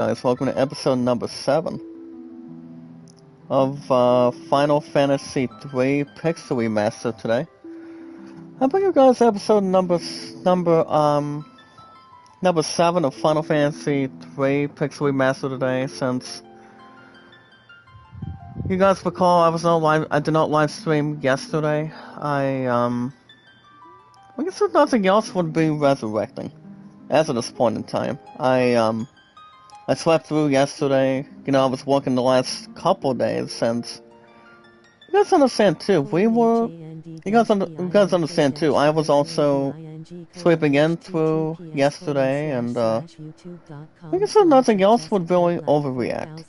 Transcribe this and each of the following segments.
Guys, welcome to episode number 7 of Final Fantasy 3 Pixel Remaster today. I bring you guys episode number 7 of Final Fantasy 3 Pixel Remaster today, since you guys recall I did not live stream yesterday. I guess if nothing else would be resurrecting as of this point in time. I slept through yesterday. I was working the last couple days, since you guys understand too. You guys understand too. I was also sleeping in through yesterday, and I guess if nothing else would really overreact,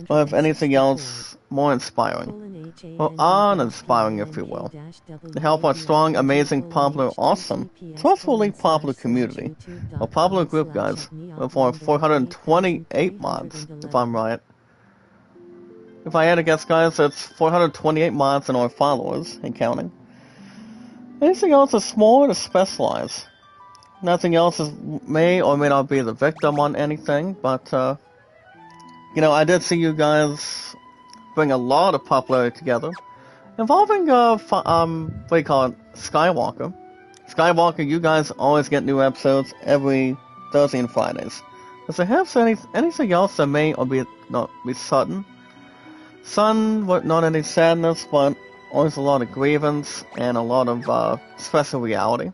or if anything else more inspiring, or uninspiring, if you will, to help our strong, amazing, popular, awesome, trustworthy popular community, or popular group, guys, with our 428 mods, if I'm right. If I had to guess, guys, it's 428 mods and our followers, and counting. Anything else is smaller to specialize. Nothing else may or may not be the victim on anything, but, I did see you guys bring a lot of popularity together, involving, what do you call it, Skywalker. Skywalker, you guys always get new episodes every Thursday and Fridays. Does it have anything else that may or be not be sudden? Not any sadness, but always a lot of grievance and a lot of special reality,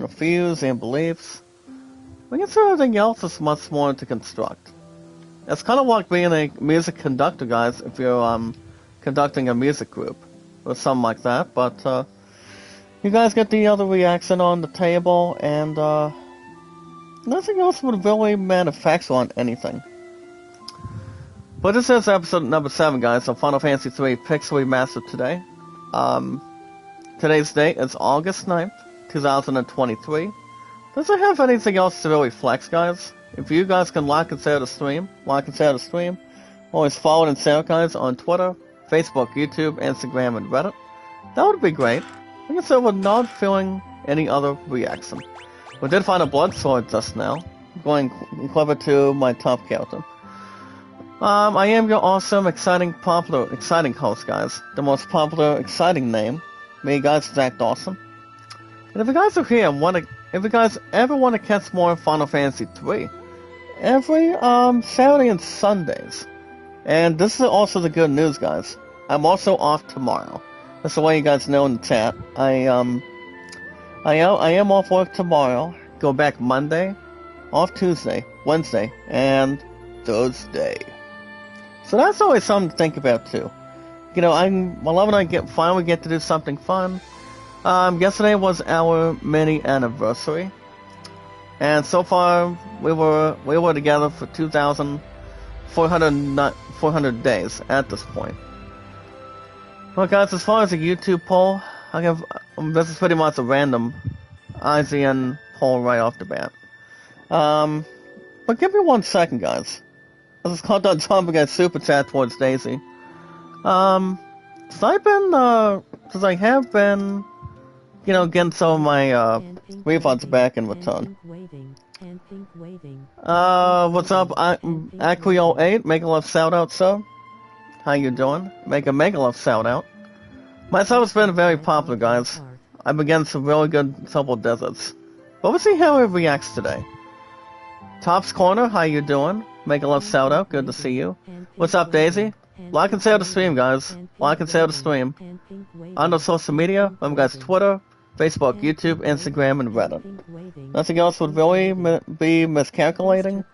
fears and beliefs. I guess everything else is much more to construct. It's kind of like being a music conductor, guys, if you're conducting a music group or something like that. But you guys get the other reaction on the table, and nothing else would really manufacture on anything. But this is episode number 7, guys, of Final Fantasy 3 Pixel Remastered today. Today's date is August 9th, 2023. Does it have anything else to really flex, guys? If you guys can like and share the stream, always follow and share, guys, on Twitter, Facebook, YouTube, Instagram, and Reddit. That would be great. I guess I would not feeling any other reaction. We did find a blood sword just now, going clever to my top character. I am your awesome, exciting host, guys. The most popular, exciting name. Me, guys, is Act Awesome. And if you guys are here if you guys ever want to catch more Final Fantasy 3, every Saturday and Sundays. And this is also the good news, guys. I'm also off tomorrow. That's the way you guys know in the chat. I am off work tomorrow. Go back Monday, off Tuesday, Wednesday, and Thursday. So that's always something to think about too. I love when I finally get to do something fun. Yesterday was our mini anniversary, and so far we were together for 2,400 days at this point. Well, guys, as far as the YouTube poll, this is pretty much a random IGN poll right off the bat. But give me 1 second, guys. This is called on topic at Super Chat towards Daisy. Since I have been, getting some of my refunds back in return. What's up, Aquio8? Make a love shout out, sir. How you doing? Make a mega love shout out. My sub has been very popular, guys. I've been getting some really good double deserts. But we'll see how it reacts today. Top's Corner, how you doing? Make a love shout out, good to see you. What's up, Daisy? Like and share the stream, guys. Like and share the stream. On the social media, remember, guys, Twitter, Facebook, YouTube, Instagram, and Reddit. Nothing else would really be miscalculating.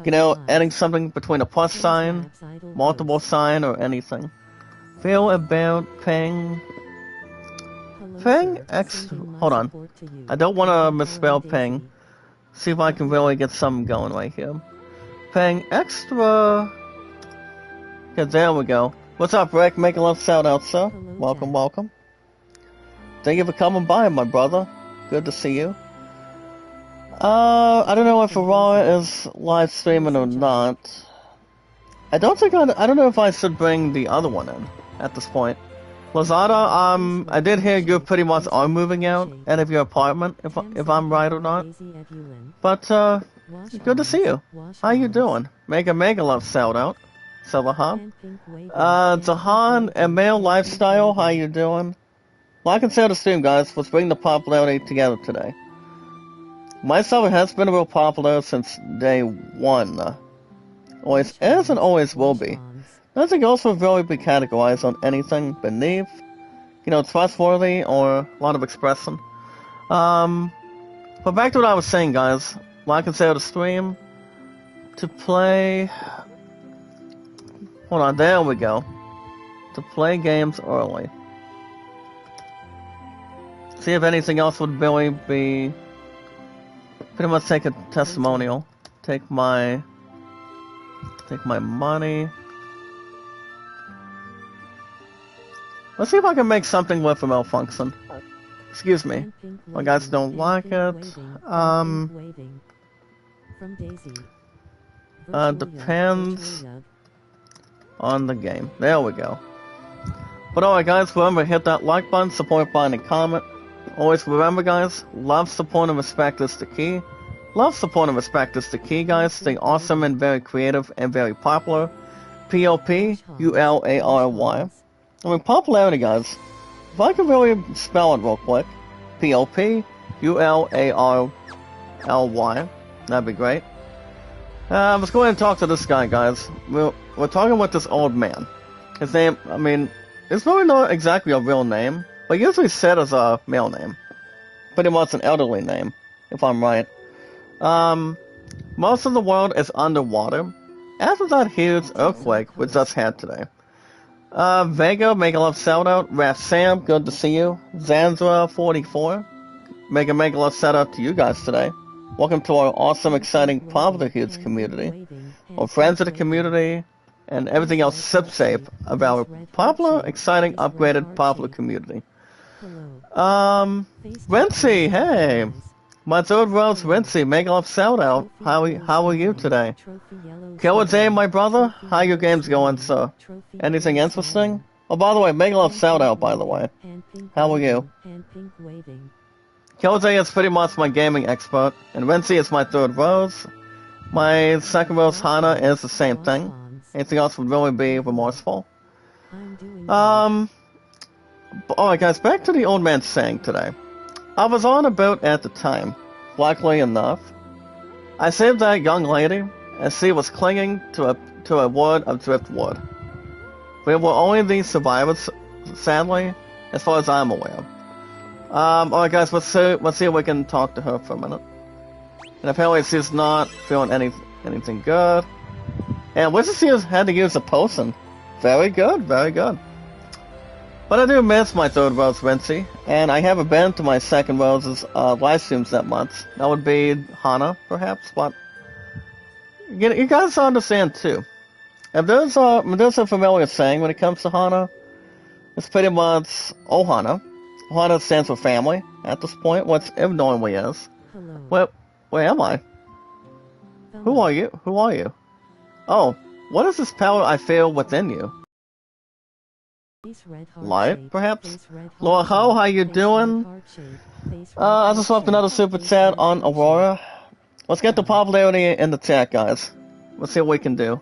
Adding something between a plus sign, multiple sign, or anything. Feel about paying extra. Hold on. I don't want to misspell paying. See if I can really get something going right here. Paying extra. Okay, there we go. What's up, Rick? Make a love shout out, sir. Welcome, welcome. Thank you for coming by, my brother. Good to see you. I don't know if Aurora is live streaming or not. I don't know if I should bring the other one in at this point. Lazada, I did hear you pretty much are moving out of your apartment, if I'm right or not. But, Good to see you. How you doing? Mega Love shout out. Silverhop. Zahan and Male Lifestyle, how you doing? Like and share the stream, guys. Let's bring the popularity together today. My server has been real popular since day one. Always is and always will be. Nothing else will really be categorized on anything beneath, trustworthy or a lot of expression. But back to what I was saying, guys. Like and share the stream to play. Hold on, there we go. To play games early. See if anything else would really be. Pretty much take a testimonial. Take my money. Let's see if I can make something with a malfunction. Excuse me. My guys don't like it. Depends on the game. There we go. But alright guys, remember hit that like button, support button, and comment. Always remember guys, love, support, and respect is the key. Love, support, and respect is the key, guys. Stay awesome and very creative and very popular. P-O-P-U-L-A-R-Y. I mean, popularity, guys. If I can really spell it real quick. P-O-P-U-L-A-R-L-Y. That'd be great. Let's go ahead and talk to this guy, guys. We're talking with this old man. His name, I mean, it's really not exactly a real name, but usually said as a male name. Pretty much an elderly name, if I'm right. Most of the world is underwater. After that huge earthquake we just had today. Vega, make a love shout out. Raph Sam, good to see you. Zanzra 44, make a love shout out to you guys today. Welcome to our awesome, exciting Popular Huge community. Our friends of the community, and everything else sip-safe of our popular, exciting, upgraded Popular community. Renzi, hey! My third Rose Renzi, make a love shout out. How are you today? Killer Day, my brother, how your games going, sir? Anything interesting? Oh, by the way, make a love shout out, by the way. How are you? Killer Day is pretty much my gaming expert, and Renzi is my third Rose. My second Rose, Hana, is the same thing. Anything else would really be remorseful. Alright guys, back to the old man saying today. I was on a boat at the time. Luckily enough, I saved that young lady as she was clinging to a wood of driftwood. We were only the survivors, sadly, as far as I'm aware. Alright guys, let's see if we can talk to her for a minute. And apparently she's not feeling anything good. And she had to use a potion. Very good, very good. But I do miss my third Rose Renzi, and I haven't been to my second Rose's live streams that month. That would be Hana, perhaps, but you guys understand too. If there's a familiar saying when it comes to Hana, it's pretty much Ohana. Ohana stands for family at this point, which it normally is. Where am I? Who are you? Who are you? Oh, what is this power I feel within you? Light, perhaps? Laura Ho, how you doing? I just swapped another super chat on Aurora. Let's get the popularity in the chat, guys. Let's see what we can do.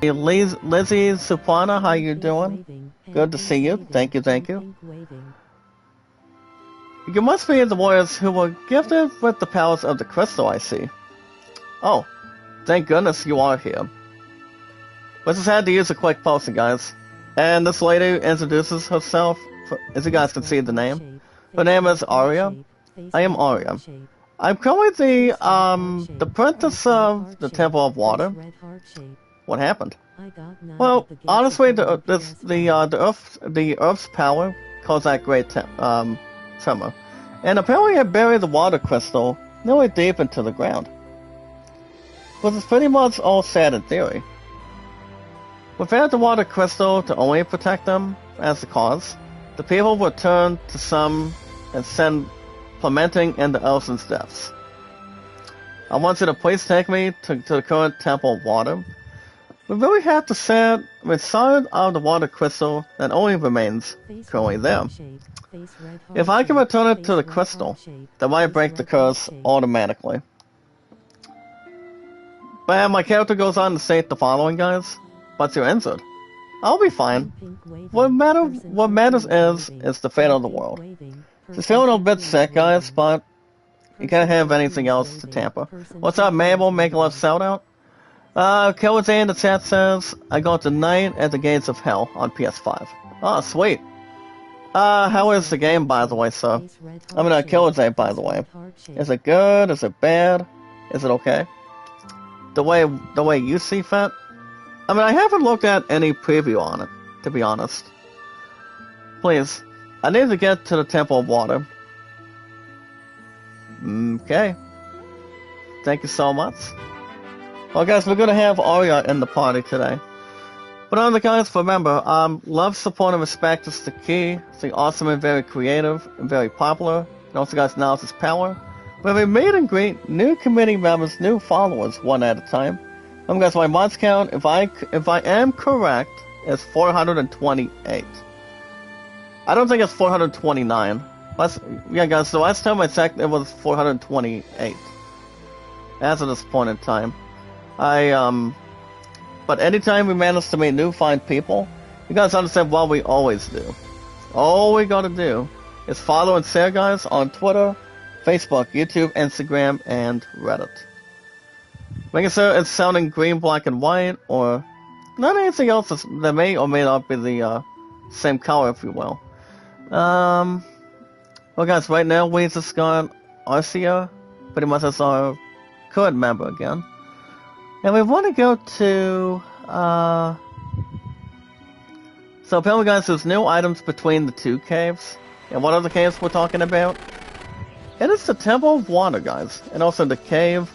Lizzie Supana, how you doing? Good to see you. Thank you, thank you. You must be the warriors who were gifted with the powers of the crystal, I see. Oh, thank goodness you are here. We just had to use a quick potion, guys. And this lady introduces herself, as you guys can see the name. Her name is Arya. I am Arya. I'm currently the princess of the Temple of Water. What happened? Well, honestly, the Earth's power caused that great tremor. And apparently it buried the water crystal nearly deep into the ground. Which is pretty much all sad in theory. Without the water crystal to only protect them as the cause, the people would turn to some and send plummeting into ocean's depths. I want you to please take me to the current Temple of Water. We really have to set inside of the water crystal that only remains currently there. If I can return it to the crystal, that might break the curse automatically. But my character goes on to state the following, guys. But you're injured. I'll be fine. What matters is the fate of the world. She's feeling a bit sick, guys, but you can't have anything else to tamper. What's up, Mabel? Make a left shout out. Killer Day in the chat says, I got the Night at the Gates of Hell on PS5. Oh, sweet. How is the game, by the way, sir? I mean, Killer Day, by the way. Is it good? Is it bad? Is it okay? The way you see fit? I mean, I haven't looked at any preview on it, to be honest. Please, I need to get to the Temple of Water. Okay. Thank you so much. Well, guys, we're gonna have Arya in the party today. But on the guys, remember, love, support, and respect is the key. It's awesome and very creative and very popular. And also, guys, now it's power. We have a meet and greet, new community members, new followers, one at a time. Guys, my mods count, if I am correct, is 428. I don't think it's 429. Yeah, guys, the last time I checked, it was 428. As of this point in time. But anytime we manage to meet new fine people, you guys understand what we always do. All we gotta do is follow and share, guys, on Twitter, Facebook, YouTube, Instagram, and Reddit. Like I said, it's sounding green, black, and white, or not anything else that may or may not be the same color, if you will. Well, guys, right now we just got Arcia, pretty much as our current member again. And we want to go to, so apparently, guys, there's new items between the two caves. And what are the caves we're talking about? It is the Temple of Water, guys. And also the cave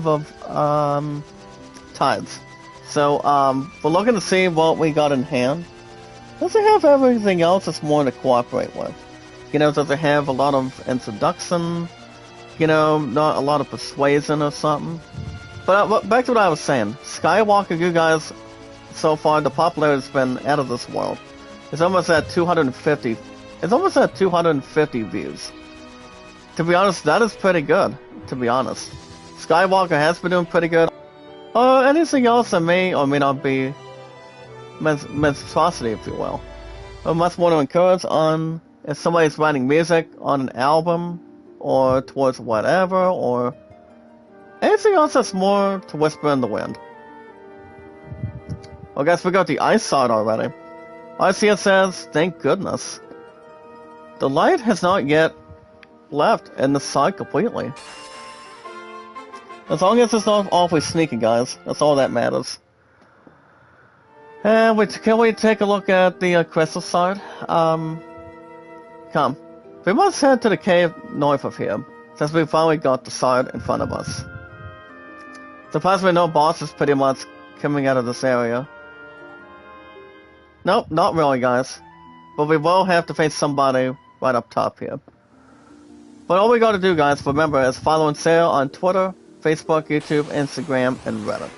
of, Tides. So, we're looking to see what we got in hand. Does it have everything else that's more to cooperate with? You know, does it have a lot of introduction? You know, not a lot of persuasion or something? But back to what I was saying. Skywalker, you guys, so far, the popularity's been out of this world. It's almost at 250. It's almost at 250 views. To be honest, that is pretty good, to be honest. Skywalker has been doing pretty good. Anything else that may or may not be monstrosity, if you will. But much more to encourage on if somebody's writing music on an album, or towards whatever, or anything else that's more to whisper in the wind. Well, guys, we got the ice side already. I see it says, thank goodness. The light has not yet left in the side completely. As long as it's not awfully sneaky, guys. That's all that matters. And can we take a look at the crystal side? Come. We must head to the cave north of here, since we finally got the side in front of us. Surprisingly, no boss is pretty much coming out of this area. Nope, not really, guys. But we will have to face somebody right up top here. But all we gotta do, guys, remember, is follow and share on Twitter, Facebook, YouTube, Instagram, and Reddit.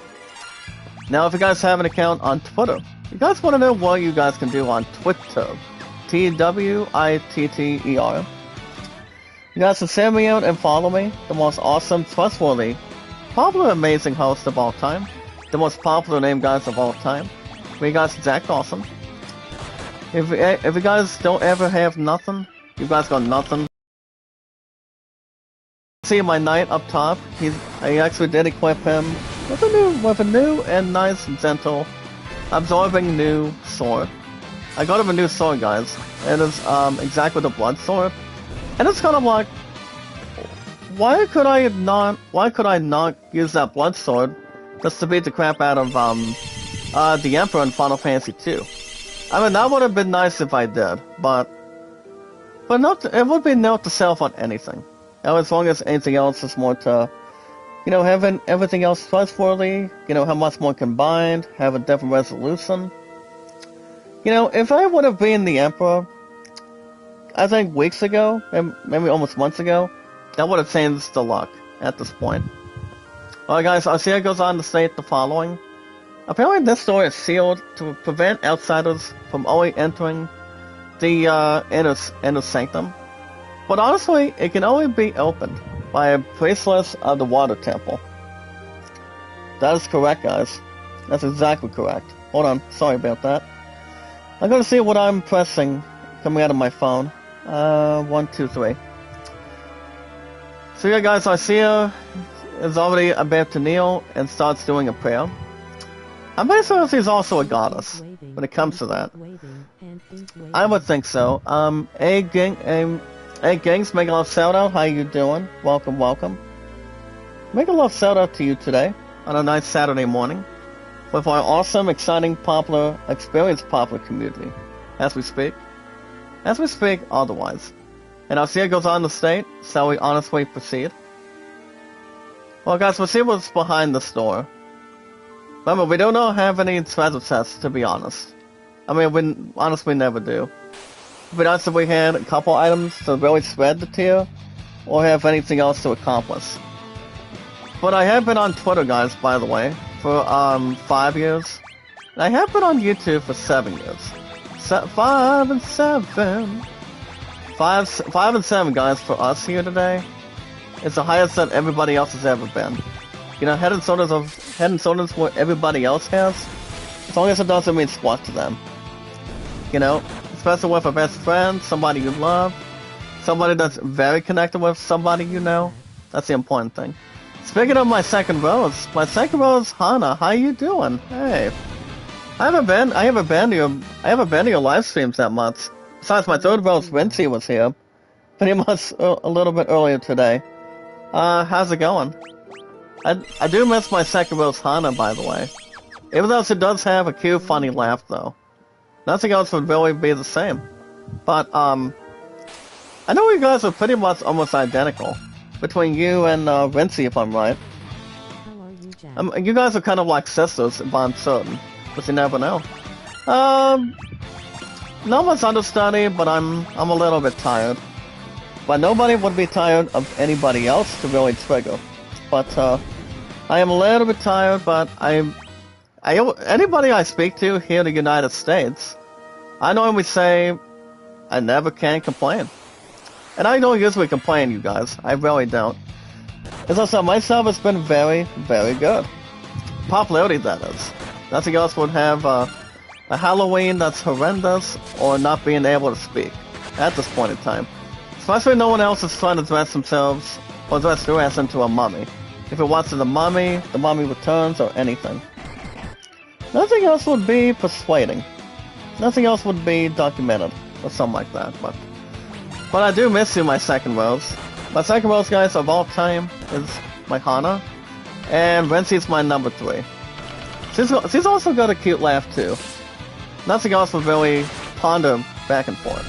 Now, if you guys have an account on Twitter, you guys want to know what you guys can do on Twitter. Twitter. You guys can send me out and follow me, the most awesome, trustworthy, popular, amazing host of all time. The most popular name, guys, of all time. You guys exact awesome. If you guys don't ever have nothing, you guys got nothing. See my knight up top. I actually did equip him with a new and nice and gentle, absorbing new sword. I got him a new sword, guys. It is exactly the blood sword, and it's kind of like, why could I not use that blood sword just to beat the crap out of the Emperor in Final Fantasy II? I mean, that would have been nice if I did, but not. It would be note to self on anything. Now, as long as anything else is more to, you know, having everything else trustworthy, you know, how much more combined, have a different resolution. You know, if I would have been the Emperor, I think weeks ago, maybe almost months ago, that would have changed the luck at this point. Alright, guys, Arcia goes on to state the following. Apparently this door is sealed to prevent outsiders from only entering the inner sanctum. But honestly, it can only be opened by a priestess of the Water Temple. That is correct, guys. That's exactly correct. Hold on, sorry about that. I'm gonna see what I'm pressing coming out of my phone. 1, 2, 3. So yeah, guys, Arcia is already about to kneel and starts doing a prayer. I'm basically she's also a goddess when it comes to that. I would think so. Hey Gangs, make a love shout out. How you doing? Welcome, welcome. Make a love shout out to you today on a nice Saturday morning with our awesome, exciting, popular, experienced popular community. As we speak otherwise. And Arcia goes on to state, shall we honestly proceed? Well, guys, we'll see what's behind this door. Remember, we do not have any treasure chests, to be honest. I mean, we honestly never do. It'd be nice if we had a couple items to really spread the tier, or have anything else to accomplish. But I have been on Twitter, guys, by the way, for 5 years. And I have been on YouTube for 7 years. 5 and 7. 5 and 7, guys, for us here today. It's the highest that everybody else has ever been. You know, head and shoulders what everybody else has. As long as it doesn't mean squat to them. You know, especially with a best friend, somebody you love, somebody that's very connected with somebody you know. That's the important thing. Speaking of my second rose, Hana, how you doing? Hey. I haven't been to your live streams that much. Besides, my third rose, Vinci, was here. Pretty much a little bit earlier today. How's it going? I do miss my second rose, Hana, by the way. Even though she does have a cute, funny laugh, though. Nothing else would really be the same. But, I know you guys are pretty much almost identical. Between you and, Vinci, if I'm right. How are you, Jack? You guys are kind of like sisters, if I'm certain. But you never know. Not much understudy, but I'm a little bit tired. But nobody would be tired of anybody else to really trigger. But, I am a little bit tired, but anybody I speak to here in the United States, I normally say, I never can complain. And I don't usually complain, you guys. I really don't. As I said, myself has been very, very good. Popularity, that is. Nothing else would have a Halloween that's horrendous, or not being able to speak at this point in time. Especially no one else is trying to dress themselves or dress their ass into a mummy. If it watches The Mummy Returns, or anything. Nothing else would be persuading. Nothing else would be documented, or something like that, but I do miss you, my second rose. My second rose, guys, of all time is my Hana, and Renci's my number 3. She's also got a cute laugh, too. Nothing else would really ponder back and forth.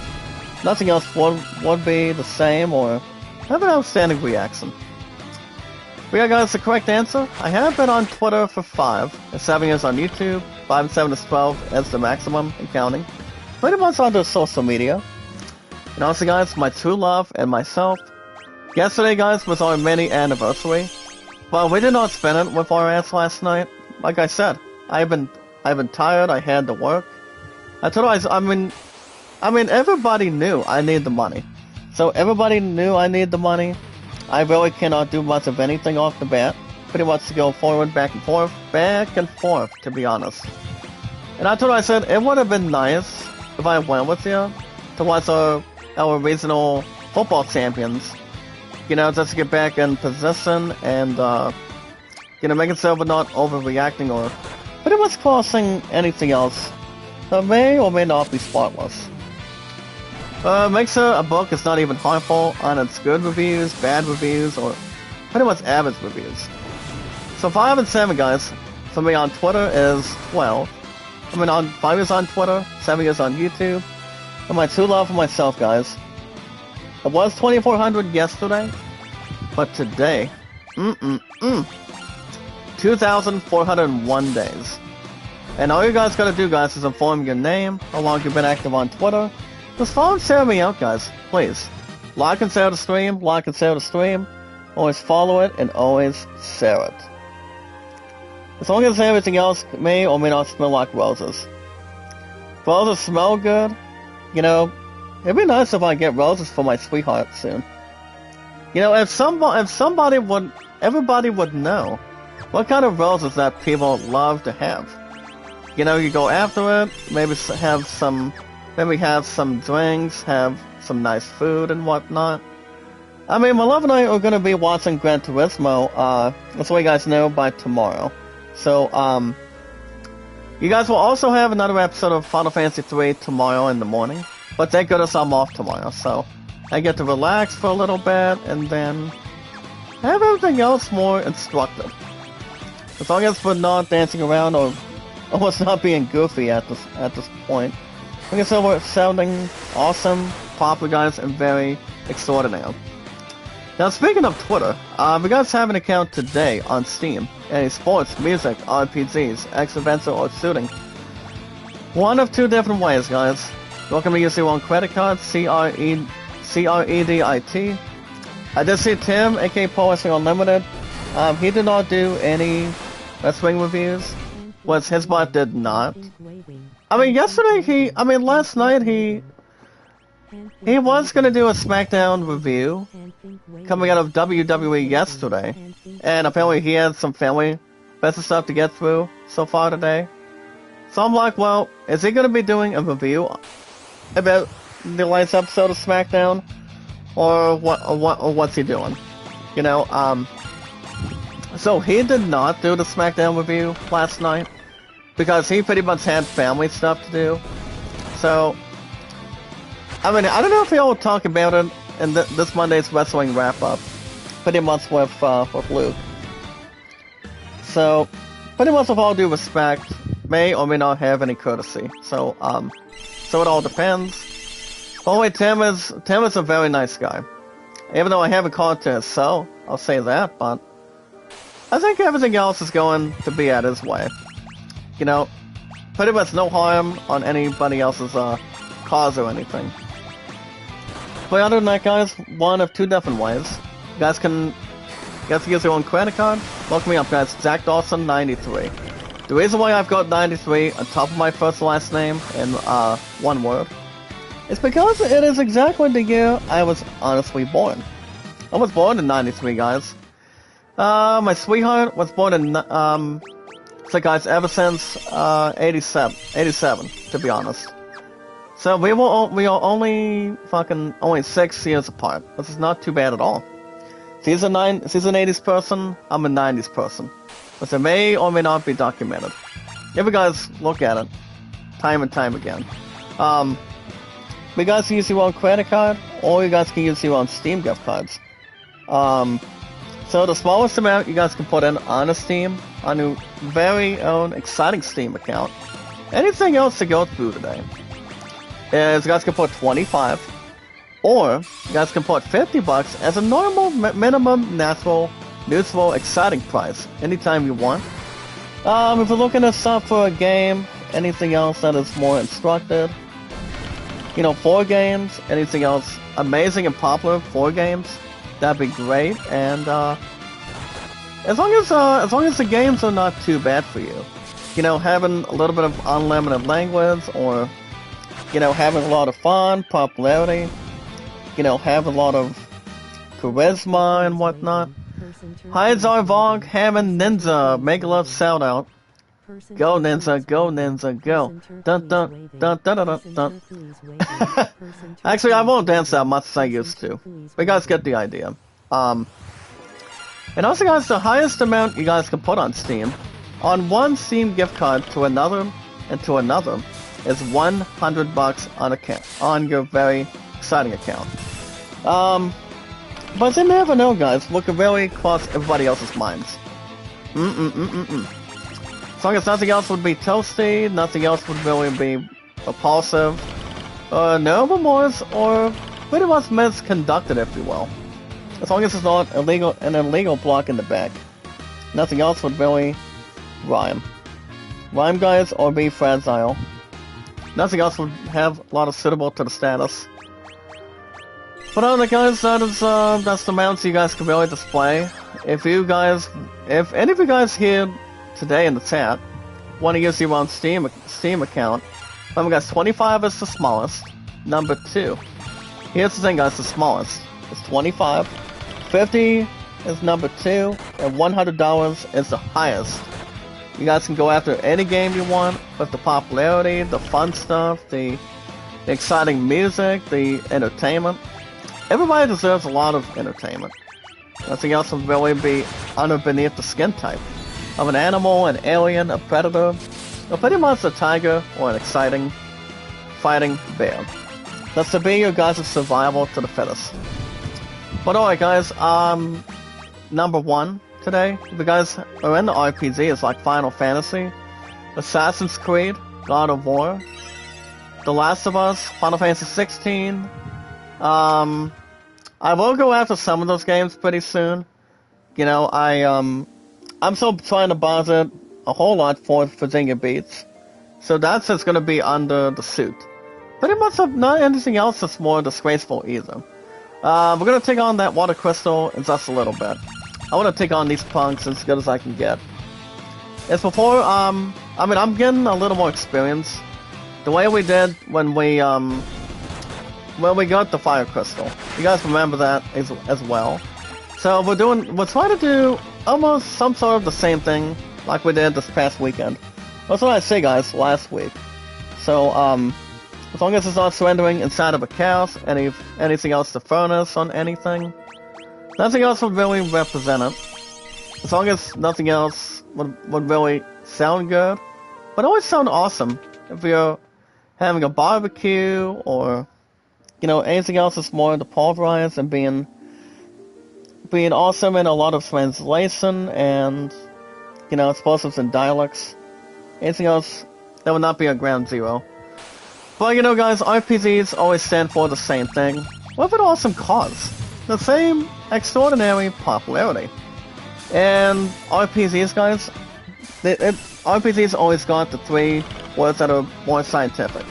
Nothing else would be the same, or have an outstanding reaction. But yeah, guys, the correct answer. I have been on Twitter for 5, and 7 years on YouTube. 5 and 7 is 12 as the maximum and counting. Pretty much onto social media. And also, guys, my true love and myself. Yesterday, guys, was our mini anniversary. But we did not spend it with our ass last night. Like I said, I've been tired. I had to work. I mean, everybody knew I need the money. So everybody knew I need the money. I really cannot do much of anything off the bat. Pretty much to go forward, back and forth, to be honest. And I said, it would have been nice if I went with you to watch our regional football champions. You know, just to get back in position and, you know, making sure we're not overreacting or pretty much crossing anything else that may or may not be spotless. Make sure a book is not even harmful on its good reviews, bad reviews, or pretty much average reviews. So 5 and 7, guys, for me on Twitter is 12. I mean, on 5 years on Twitter, 7 years on YouTube, and my true love for myself, guys. It was 2,400 yesterday, but today, 2,401 days. And all you guys gotta do, guys, is inform your name, how long you've been active on Twitter. Just follow and share me out, guys, please. Like and share the stream, always follow it, and always share it. As long as everything else may or may not smell like roses. If roses smell good, you know, it'd be nice if I get roses for my sweetheart soon. You know, if everybody would know what kind of roles is that people love to have? You know, you go after it, maybe have some drinks, have some nice food and whatnot. I mean, my love and I are gonna be watching Gran Turismo, that's what you guys know, by tomorrow. So, you guys will also have another episode of Final Fantasy 3 tomorrow in the morning. But thank goodness I'm off tomorrow, so I get to relax for a little bit and then have everything else more instructive. As long as we're not dancing around or almost not being goofy at this point. Like I said, we're sounding awesome, popular guys, and very extraordinary. Now, speaking of Twitter, we guys have an account today on Steam. Any sports, music, RPGs, X-Adventure, or shooting. One of two different ways, guys. Welcome to use your own credit card, CREDIT. I did see Tim, aka Pro Wrestling Unlimited. He did not do any wrestling reviews. Was his bot did not. I mean, last night he was gonna do a SmackDown review coming out of WWE yesterday, and apparently he had some family business stuff to get through so far today. So I'm like, well, is he gonna be doing a review about the last episode of SmackDown, or what's he doing? You know, so he did not do the SmackDown review last night because he pretty much had family stuff to do. So, I mean, I don't know if he'll talk about it in this Monday's wrestling wrap-up, pretty much with Luke. So, pretty much with all due respect, may or may not have any courtesy. So it all depends. By the way, Tim is a very nice guy. Even though I haven't called to his cell, I'll say that, but I think everything else is going to be at his way. You know, pretty much no harm on anybody else's cause or anything. But other than that, guys, one of two different ways. You guys can use your own credit card. Look me up, guys. Zach Dawson 93. The reason why I've got 93 on top of my first and last name in one word is because it is exactly the year I was honestly born. I was born in 93, guys. My sweetheart was born in, so guys, ever since 87, to be honest. So we are only 6 years apart. This is not too bad at all. She's an 80s person, I'm a 90s person. But it may or may not be documented. If you guys look at it, time and time again. You guys can use your own credit card, or you guys can use your own Steam gift cards. So the smallest amount you guys can put in on a Steam, on your very own exciting Steam account. Anything else to go through today is you guys can put 25, or you guys can put $50 as a normal minimum natural neutral exciting price anytime you want. If you're looking at stuff for a game, anything else that is more instructive, you know, 4 games, anything else amazing and popular 4 games, that'd be great. And as long as the games are not too bad for you, you know, having a little bit of unlimited language, or you know, having a lot of fun, popularity, you know, having a lot of charisma and whatnot. Hi, Zarvog, Hammond, Ninja, Megalove, shout out. Go Ninja, go Ninja, go. Dun dun dun dun dun dun dun. Actually, I won't dance that much as I used to. But you guys get the idea. And also, guys, the highest amount you guys can put on Steam, on one Steam gift card to another and to another, is $100 on your very exciting account. But you never know, guys. What could really cross everybody else's minds. As long as nothing else would be toasty, nothing else would really be repulsive, no remorse, or pretty much misconducted, if you will. As long as it's not an illegal block in the back. Nothing else would really rhyme. Rhyme, guys, or be fragile. Nothing else would have a lot of suitable to the status. But other guys, that's the amounts you guys can really display. If any of you guys here today in the chat want to use your own Steam account, remember guys, 25 is the smallest. Number 2. Here's the thing, guys, the smallest is 25. 50 is number 2, and $100 is the highest. You guys can go after any game you want with the popularity, the fun stuff, the exciting music, the entertainment. Everybody deserves a lot of entertainment. Nothing else will really be beneath the skin type of an animal, an alien, a predator, or pretty much a tiger or an exciting fighting bear. That's to be your guys' survival to the fittest. But alright guys, number 1 today, if you guys are into RPGs like Final Fantasy, Assassin's Creed, God of War, The Last of Us, Final Fantasy 16, I will go after some of those games pretty soon. You know, I'm still trying to budget a whole lot for Virginia Beats, so that's just gonna be under the suit. Pretty much not anything else that's more disgraceful either. We're gonna take on that water crystal in just a little bit. I wanna take on these punks as good as I can get. As before, I'm getting a little more experience. The way we did when we got the fire crystal. You guys remember that as well. So we're trying to do almost some sort of the same thing like we did this past weekend. That's what I say, guys, last week. So, as long as it's not surrendering inside of a chaos, anything else to furnace on anything, nothing else would really represent it. As long as nothing else would really sound good, but always sound awesome if you're having a barbecue or, you know, anything else that's more to pulverize and being awesome in a lot of translation and, you know, explosives and dialects. Anything else that would not be a ground zero. But you know guys, RPGs always stand for the same thing, with an awesome cause. The same extraordinary popularity. And RPGs guys, RPGs always got the 3 words that are more scientific.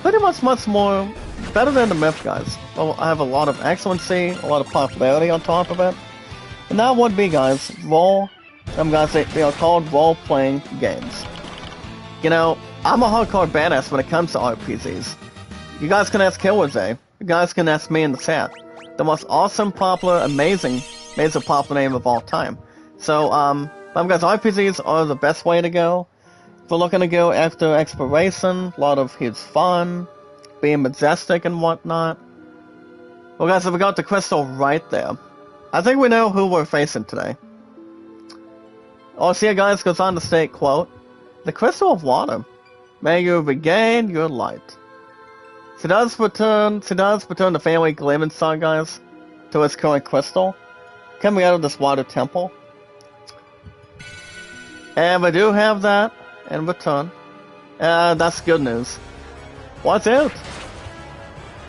Pretty much more better than the myth guys. Well, I have a lot of excellency, a lot of popularity on top of it. And that would be guys, they are called role-playing games. You know, I'm a hardcore badass when it comes to RPGs. You guys can ask Killers, You guys can ask me in the chat. The most awesome, popular, amazing popular name of all time. So, guys, RPGs are the best way to go. If we're looking to go after exploration, a lot of huge fun, being majestic and whatnot. Well guys, we got the crystal right there. I think we know who we're facing today. Oh, see, guys, goes on to state, quote, "The crystal of water. May you regain your light." She does return the family Gleaming Star, guys, to its current crystal, coming out of this water temple. And we do have that in return. That's good news. What's out?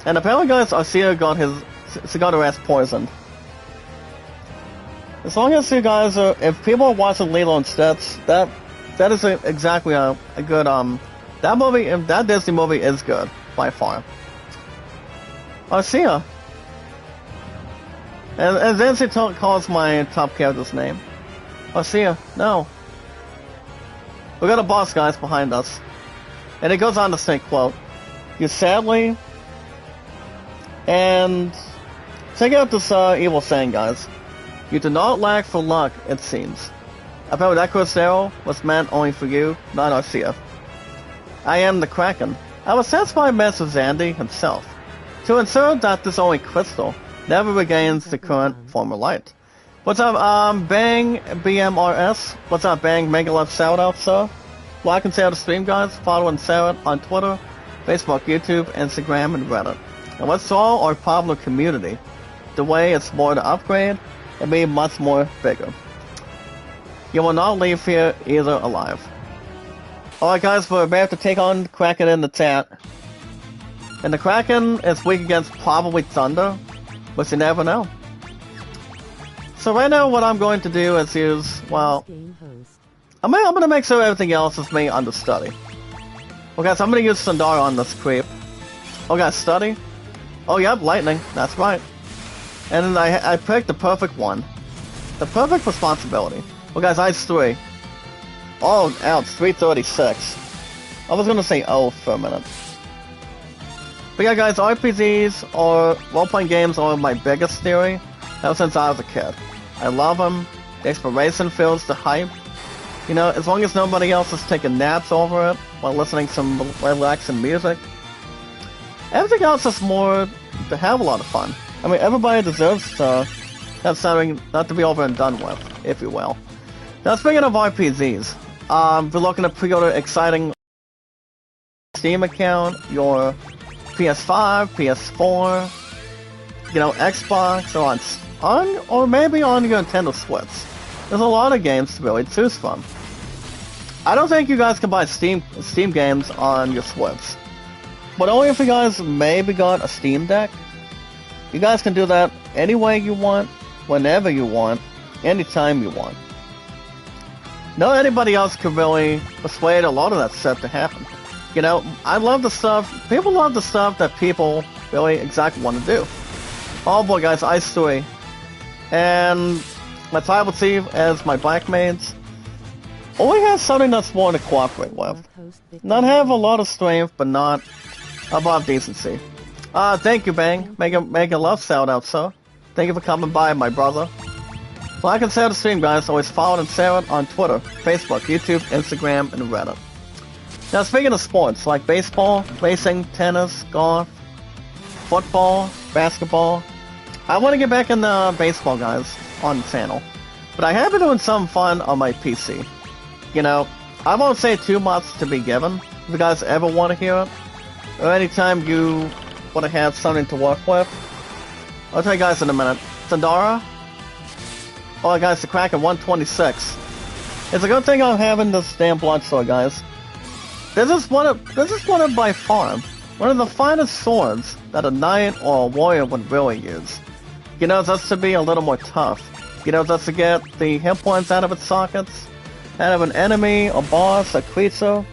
And apparently, guys, Arcia got her ass poisoned. As long as you guys are, if people are watching Lilo and Stitch, that is exactly a good, that Disney movie is good, by far. Arcia. And then she calls my top character's name. Arcia, no. We got a boss, guys, behind us. And it goes on to say, quote, "You sadly," and check out this evil saying, guys. "You do not lack for luck, it seems. Apparently that crystal was meant only for you, not Arcia. I am the Kraken. I was sent by Master Zandy himself to ensure that this only crystal never regains the current former light." What's up, Bang BMRS? What's up, Bang? Megalove shout out, sir. Like and share the stream, guys. Follow and share it on Twitter, Facebook, YouTube, Instagram, and Reddit. And let's all our popular community. The way it's more to upgrade and be much more bigger. You will not leave here either alive. Alright guys, we're about to take on Kraken in the chat. And the Kraken is weak against probably Thunder, but you never know. So right now what I'm going to do is use, well, I'm going to make sure everything else is made under study. Okay, so I'm going to use Sundar on this creep. Oh guys, study? Oh yep, lightning, that's right. And then I picked the perfect one. The perfect responsibility. Well guys, Ice 3. Oh, ouch, 336. I was gonna say oh for a minute. But yeah guys, RPGs or role-playing games are my biggest theory ever since I was a kid. I love them. The exploration feels the hype. You know, as long as nobody else is taking naps over it while listening to some relaxing music. Everything else is more to have a lot of fun. I mean, everybody deserves to have something not to be over and done with, if you will. Now, speaking of RPGs, if you're looking to pre-order exciting Steam account, your PS5, PS4, you know, Xbox, or maybe on your Nintendo Switch. There's a lot of games to really choose from. I don't think you guys can buy Steam games on your Switch, but only if you guys maybe got a Steam Deck. You guys can do that any way you want, whenever you want, anytime you want. Not anybody else can really persuade a lot of that stuff to happen. You know, I love the stuff, people love the stuff that people really exactly want to do. Oh boy guys, Ice 3. And my Tribal Chief as my Black Maids only has something that's more to cooperate with. Not have a lot of strength, but not above decency. Thank you, Bang. Make a love shout out, sir. Thank you for coming by, my brother. Like and share the stream, guys. Always follow and share it on Twitter, Facebook, YouTube, Instagram, and Reddit. Now, speaking of sports, like baseball, racing, tennis, golf, football, basketball, I want to get back into baseball, guys, on the channel. But I have been doing some fun on my PC. You know, I won't say too much to be given, if you guys ever want to hear it, or anytime you want to have something to work with. I'll tell you guys in a minute. Sandara? Oh, guys, the Kraken 126. It's a good thing I'm having this damn blood sword, guys. This is one of by far one of the finest swords that a knight or a warrior would really use. You know, just to be a little more tough. You know, just to get the hit points out of its sockets, out of an enemy, a boss, a creature.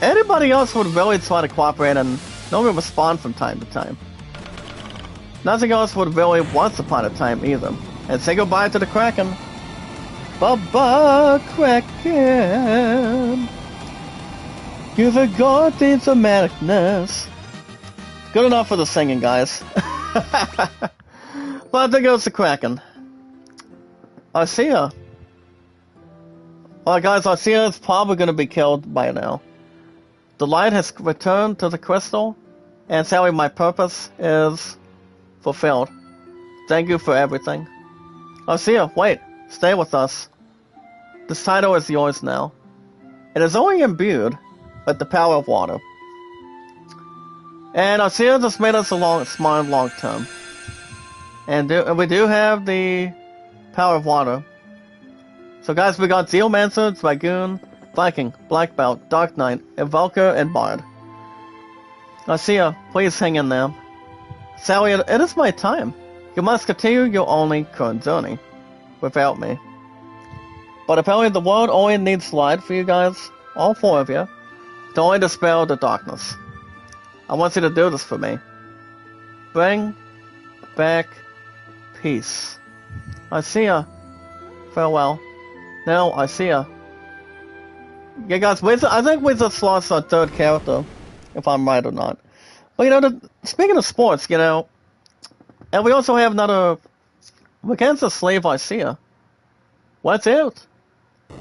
Anybody else would really try to cooperate and normally respond from time to time. Nothing else would really once upon a time either. And say goodbye to the Kraken. Bye-bye, Kraken. You forgot the dramaticness. Good enough for the singing, guys. But there goes the Kraken. Arcia. Well, guys, Arcia is probably going to be killed by now. The light has returned to the crystal, and sadly my purpose is fulfilled. Thank you for everything. Arcia, wait, stay with us. This title is yours now. It is only imbued with the power of water. And Arcia just made us smart long term. And we do have the power of water. So guys, we got Zealmancer, Dragoon, Viking, Black Belt, Dark Knight, Evoker, and Bard. Arcia, please hang in there. Sally, it is my time. You must continue your only current journey without me. But apparently the world only needs light for you guys, all four of you, to only dispel the darkness. I want you to do this for me. Bring back peace. Arcia, farewell. No, Arcia. Yeah, guys, I think we just lost our third character, if I'm right or not. But you know, speaking of sports, you know, and we also have another. We can't just slave Arcia. What's it?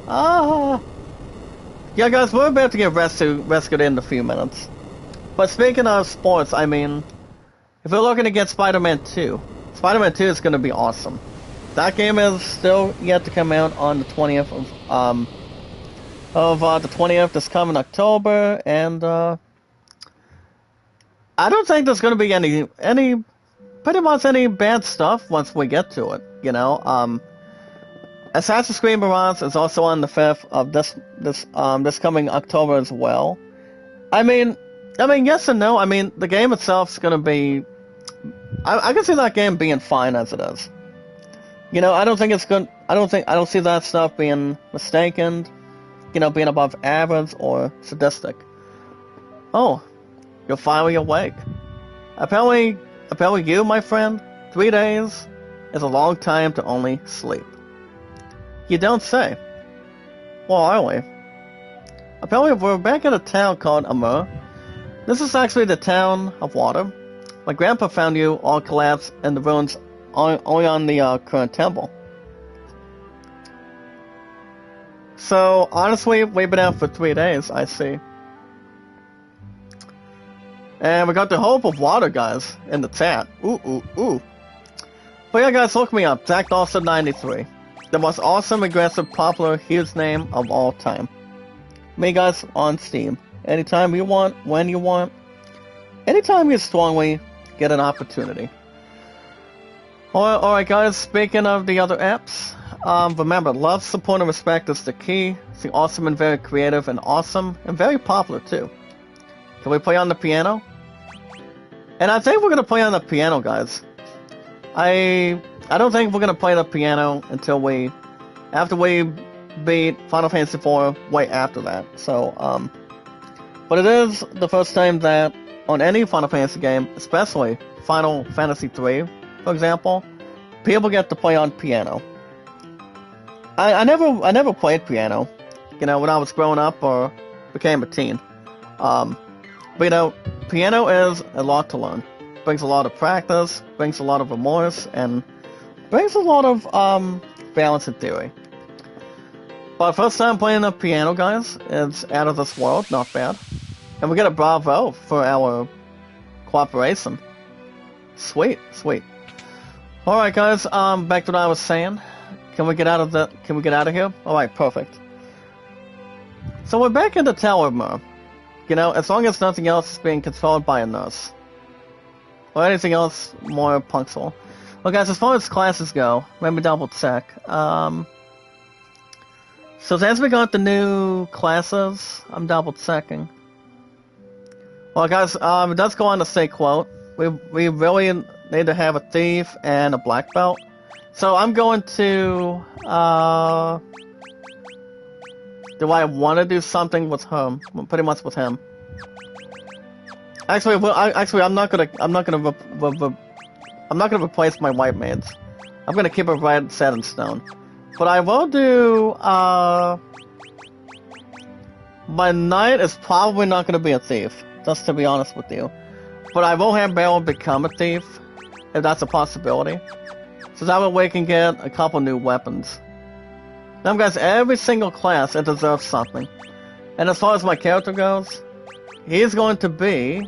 Ah. Yeah, guys, we're about to get rescued in a few minutes. But speaking of sports, I mean, if we're looking to get Spider-Man 2, Spider-Man 2 is going to be awesome. That game is still yet to come out on the 20th of the 20th this coming October, and I don't think there's going to be pretty much any bad stuff once we get to it. You know, Assassin's Creed Mirage is also on the 5th of this coming October as well. I mean, yes and no. I mean, the game itself is going to be. I can see that game being fine as it is. You know, I don't think it's good. I don't see that stuff being mistaken. You know, being above average or sadistic. Oh, you're finally awake. Apparently you, my friend, 3 days is a long time to only sleep. You don't say. Well, are we? Apparently we're back in a town called Amur. This is actually the town of water. My grandpa found you all collapsed in the ruins only on the current temple. So honestly, we've been out for 3 days. I see. And we got the Hope of Water, guys, in the chat. Ooh, ooh, ooh. But yeah, guys, look me up. Zach Dawson 93. The most awesome, aggressive, popular, huge name of all time. Me, guys, on Steam. Anytime you want, when you want. Anytime you strongly get an opportunity. Alright, guys, speaking of the other apps, remember, love, support, and respect is the key. It's awesome and very creative and awesome and very popular, too. Can we play on the piano? And I think we're gonna play on the piano, guys. I don't think we're gonna play the piano until after we beat Final Fantasy IV way after that. So, but it is the first time that on any Final Fantasy game, especially Final Fantasy III, for example, people get to play on piano. I never played piano, when I was growing up or became a teen. But piano is a lot to learn. Brings a lot of practice, brings a lot of remorse, and brings a lot of balance in theory. But first time playing the piano, guys, it's out of this world, not bad. And we get a bravo for our cooperation. Sweet, sweet. Alright, guys, back to what I was saying. Can we get out of here? Alright, perfect. So we're back in the Tower of Myrrh. As long as nothing else is being controlled by a nurse. Or anything else more punctual. Well, guys, as far as classes go, let me double check. So as we got the new classes, I'm double checking. Well, guys, it does go on to say, quote, we really need to have a thief and a black belt. So I'm going to, do I want to do something with him? Pretty much with him. Actually, I'm not gonna replace my white maids. I'm gonna keep it right set in stone. But I will do, my knight is probably not gonna be a thief, just to be honest with you. But I will have Beryl become a thief, if that's a possibility. So that way we can get a couple new weapons. Now, guys, every single class, it deserves something. And as far as my character goes, he's going to be...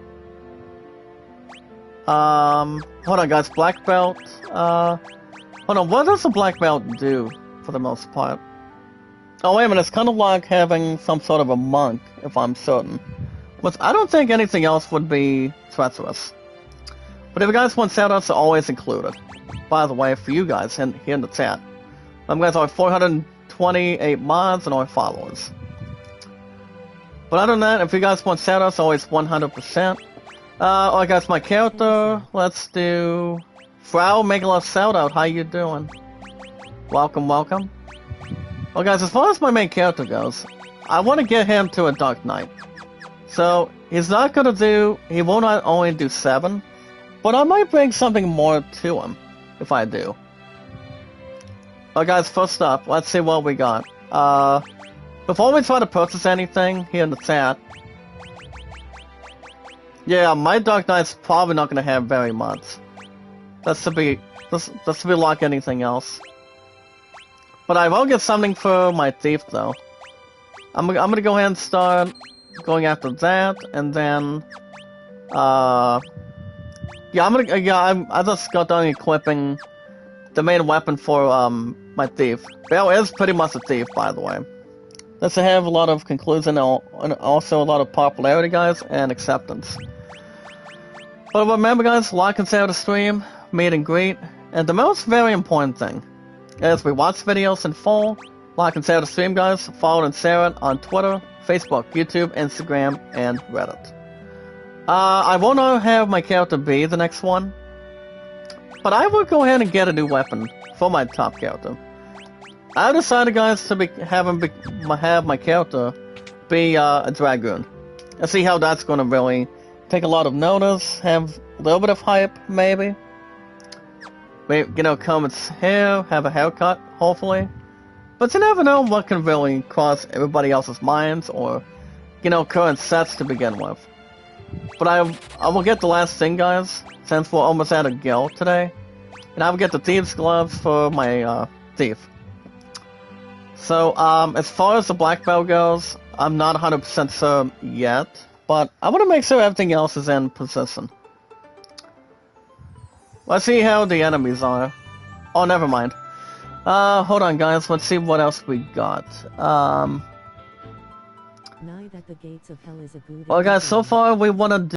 hold on, guys, black belt... hold on, what does a black belt do, for the most part? Oh, wait a minute, it's kind of like having some sort of a monk, if I'm certain. But I don't think anything else would be treacherous. But if you guys want shoutouts, are always included. By the way, for you guys here in the chat. Guys, I have 428 mods and all followers. But other than that, if you guys want shoutouts, always 100%. Alright guys, my character, let's do... Frau Megaloth shoutout, how you doing? Welcome, welcome. Well guys, as far as my main character goes, I want to get him to a Dark Knight. So, he's not gonna do... He won't only do 7, but I might bring something more to him, if I do. Alright guys, first up, let's see what we got. Before we try to purchase anything here in the chat... Yeah, my Dark Knight's probably not gonna have very much. That's to be like anything else. But I will get something for my thief though. I'm gonna go ahead and start going after that, and then I just got done equipping the main weapon for my thief. Bale is pretty much a thief, by the way. Does have a lot of conclusion and also a lot of popularity, guys, and acceptance. But remember, guys, like and share the stream, meet and greet, and the most very important thing is we watch videos in full. Like and share the stream, guys. Follow and share it on Twitter, Facebook, YouTube, Instagram, and Reddit. I will not have my character be the next one, but I will go ahead and get a new weapon for my top character. I decided, guys, to have my character be a Dragoon. And see how that's going to really take a lot of notice, have a little bit of hype, maybe. Comb its hair, have a haircut, hopefully. But you never know what can really cross everybody else's minds or, current sets to begin with. But I will get the last thing, guys, since we're almost out of guild today. And I will get the Thieves' Gloves for my, Thief. So, as far as the black belt goes, I'm not 100% sure yet, but I want to make sure everything else is in position. Let's see how the enemies are. Oh, never mind. Hold on, guys. Let's see what else we got. Night at the Gates of Hell is a good Well, guys, so far we want to